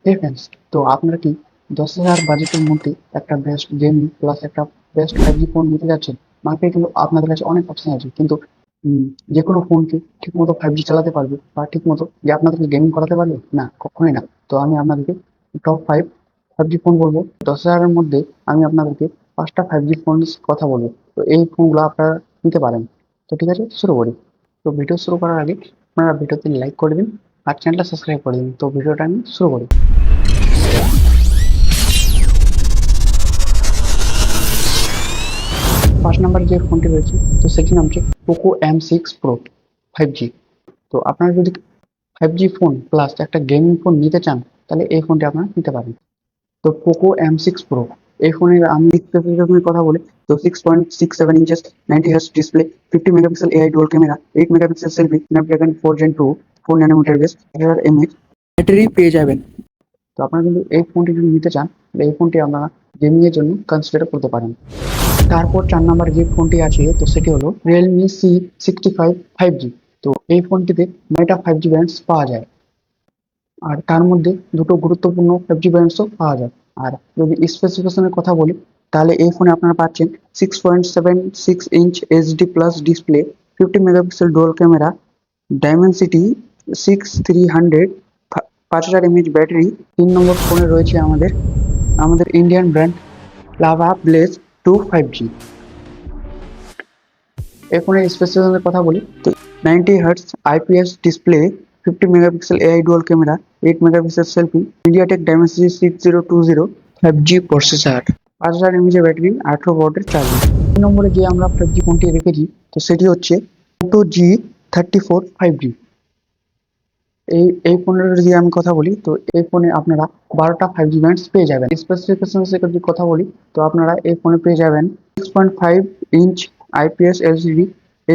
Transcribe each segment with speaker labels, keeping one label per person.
Speaker 1: হে friends, তো আপনারা কি 10,000 বাজেটের মধ্যে একটা বেস্ট গেমিং প্লাস একটা বেস্ট 5G ফোন নিতে যাচ্ছেন? মার্কেটে কিন্তু আপনাদের কাছে অনেক অপশন আছে, কিন্তু যে কোনো ফোনকে ঠিকমতো 5G চালাতে পারবে বা ঠিকমতো যে আপনাদেরকে গেমিং করাতে পারবে না, কখনোই না। তো আমি আপনাদেরকে টপ 5 5G ফোন বলবো 10,000-এর মধ্যে। আমি আপনাদেরকে 5টা 5G ফোন কথা বলবো, তো এই ফোনগুলো আপনারা নিতে পারেন। তো ঠিক আছে, শুরু করি। তো ভিডিও শুরু করার আগে আপনারা ভিডিওতে লাইক করে দিন আর চ্যানেলটা সাবস্ক্রাইব করে দিন। তো ভিডিওটা আমি শুরু করি। ফার্স্ট নাম্বার যে ফোনটি রয়েছে, তো সেটির নাম হচ্ছে পোকো M6 Pro 5G। তো আপনারা যদি 5G ফোন প্লাস একটা গেমিং ফোন নিতে চান, তাহলে এই ফোনটি আপনারা নিতে পারেন। তো পোকো M6 Pro, এই ফোনের আমি স্পেসিফিকেশনের কথা বলি, তো 6.67 inches, 90 Hz display, 50 megapixel AI dual camera, 8 megapixel selfie, Snapdragon 4 Gen 2, 4 nm base, 1000 mAh battery পেয়ে যাবেন। তো আপনারা কিন্তু এই ফোনটি যদি নিতে চান, তাহলে এই ফোনটি আপনারা গেমিং এর জন্য কনসিডার করতে পারেন। তারপর 4 নাম্বার যে ফোনটি আছে, তো সেটি হলো রিয়েলমি C65 5G। তো এই ফোনটিতে 9টা 5G ব্যান্ডস পাওয়া যায়, আর তার মধ্যে দুটো গুরুত্বপূর্ণ 5G ব্যান্ডসও পাওয়া যায়। আর যদি স্পেসিফিকেশনের কথা বলি, তাহলে এই ফোনে আপনারা পাচ্ছেন 6.76 inch HD plus display, 50 megapixel dual camera, Dimensity 6300, 5000 mAh battery. 3 নম্বর ফোনে রয়েছে আমাদের আমাদের Indian brand lava bless 2 5G। এই ফোনের স্পেসিফিকেশনের কথা বলি, তো 90 Hz IPS display, 50 megapixel AI dual camera, 8 megapixel selfie, MediaTek Dimensity 6020 5G processor, 5000 mAh battery, 18 ওয়াটের চার্জিং। 3 নম্বরে যে আমরা 5G ফোনটি রেখেছি, তো সেটি হচ্ছে মোটো G34 5G। এই ফোনের যদি আমি কথা বলি, তো এই ফোনে আপনারা 12টা 5G ব্যান্ডস পেয়ে যাবেন। স্পেসিফিকেশন যদি কথা বলি, তো আপনারা এই ফোনে পেয়ে যাবেন 6.5 inch IPS LCD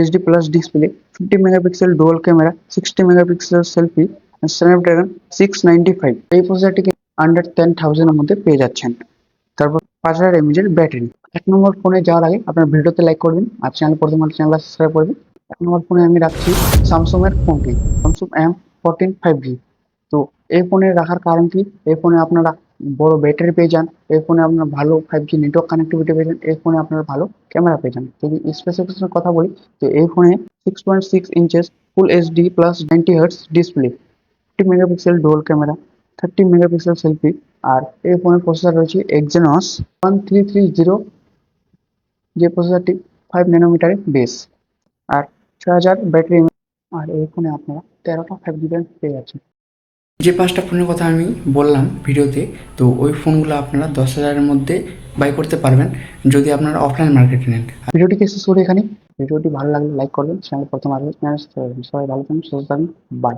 Speaker 1: HD plus display, 50 megapixel dual camera, 60 megapixel selfie, Snapdragon 695। এই প্রসেসরটিকে আন্ডার 10,000-এর মধ্যে পেয়ে যাচ্ছেন। তারপর 5000 mAh ব্যাটারি। 1 নম্বর ফোনে যাওয়ার আগে আপনার ভিডিওতে লাইক করবেন আর চ্যানেলটা সাবস্ক্রাইব করবেন। 1 নম্বর ফোনে আমি রাখছি স্যামসাং এর ফোনটি, স্যামসাং M14 5G। তো এই ফোনে রাখার কারণ কি, এই ফোনে আপনারা বড় ব্যাটারি পেয়ে যান, এই ফোনে আপনারা ভালো 5G নেটওয়ার্ক কানেক্টিভিটি পেয়ে যান, এই ফোনে আপনারা ভালো ক্যামেরা পেয়ে যান। যদি স্পেসিফিকেশনের কথা বলি, তো এই ফোনে 6.6 inches full HD plus 90 Hz display, 50 megapixel dual camera, 30 megapixel selfie. আর এই ফোনের প্রসেসর রয়েছে Exynos 1330, যে প্রসেসরটি 5 nm বেস, আর 6000 ব্যাটারি। আর এই ফোনে আপনারা 13টা 5G ব্যান্ড পেয়ে যাচ্ছেন। যে 5টা ফোনের কথা আমি বললাম ভিডিওতে, তো ওই ফোনগুলো আপনারা 10,000-এর মধ্যে বাই করতে পারবেন যদি আপনারা অফলাইন মার্কেটে নেন। ভিডিওটি শেষ করে এখানে। ভিডিওটি ভালো লাগলে লাইক করবেন, চ্যানেল প্রথম আসলে চ্যানেল সাবস্ক্রাইব করবেন। সবাই ভালো থাকুন, সুস্থ থাকুন, বাই।